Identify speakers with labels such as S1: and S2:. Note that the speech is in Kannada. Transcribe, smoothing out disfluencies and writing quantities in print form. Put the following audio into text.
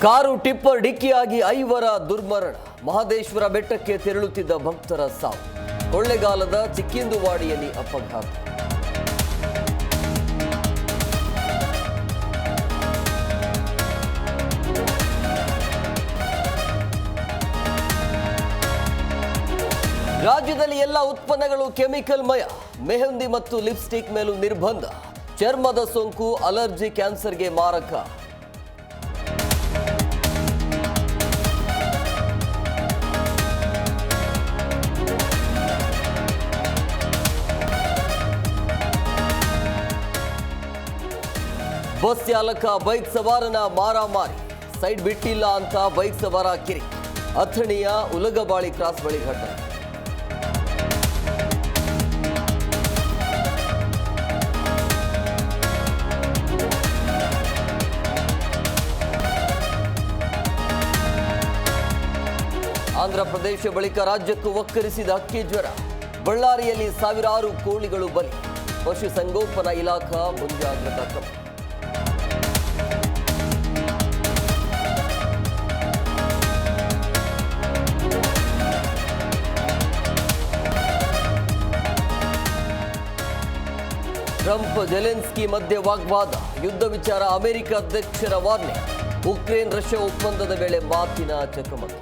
S1: ಕಾರು ಟಿಪ್ಪರ್ ಡಿಕ್ಕಿಯಾಗಿ 5 ದುರ್ಮರಣ. ಮಹದೇಶ್ವರ ಬೆಟ್ಟಕ್ಕೆ ತೆರಳುತ್ತಿದ್ದ ಭಕ್ತರ ಸಾವು. ಕೊಳ್ಳೇಗಾಲದ ಚಿಕ್ಕಿಂದುವಾಡಿಯಲ್ಲಿ ಅಪಘಾತ. ರಾಜ್ಯದಲ್ಲಿ ಎಲ್ಲ ಉತ್ಪನ್ನಗಳು ಕೆಮಿಕಲ್ ಮಯ. ಮೆಹಂದಿ ಮತ್ತು ಲಿಪ್ಸ್ಟಿಕ್ ಮೇಲೂ ನಿರ್ಬಂಧ. ಚರ್ಮದ ಸೋಂಕು, ಅಲರ್ಜಿ, ಕ್ಯಾನ್ಸರ್ಗೆ ಮಾರಕ. ಬಸ್ ಚಾಲಕ ಬೈಕ್ ಸವಾರನ ಮಾರಾಮಾರಿ. ಸೈಡ್ ಬಿಟ್ಟಿಲ್ಲ ಅಂತ ಬೈಕ್ ಸವಾರ ಕಿರಿ. ಅಥಣಿಯ ಉಲಗಬಾಳಿ ಕ್ರಾಸ್ ಬಳಿ ಘಟನೆ. ಆಂಧ್ರ ಪ್ರದೇಶ ಬಳಿಕ ರಾಜ್ಯಕ್ಕೂ ಒಕ್ಕರಿಸಿದ ಅಕ್ಕಿ ಜ್ವರ. ಬಳ್ಳಾರಿಯಲ್ಲಿ ಸಾವಿರಾರು ಕೋಳಿಗಳು ಬಲಿ. ಪಶುಸಂಗೋಪನಾ ಇಲಾಖಾ ಮುಂಜಾಗ್ರತಾ ಕ್ರಮ. ಟ್ರಂಪ್ ಜೆಲೆನ್ಸ್ಕಿ ಮಧ್ಯೆ ವಾಗ್ವಾದ. ಯುದ್ಧ ವಿಚಾರ ಅಮೆರಿಕ ಅಧ್ಯಕ್ಷರ ವಾರ್ನಿಂಗ್. ಉಕ್ರೇನ್ ರಷ್ಯಾ ಒಪ್ಪಂದದ ವೇಳೆ ಮಾತಿನ ಚಕಮಕಿ.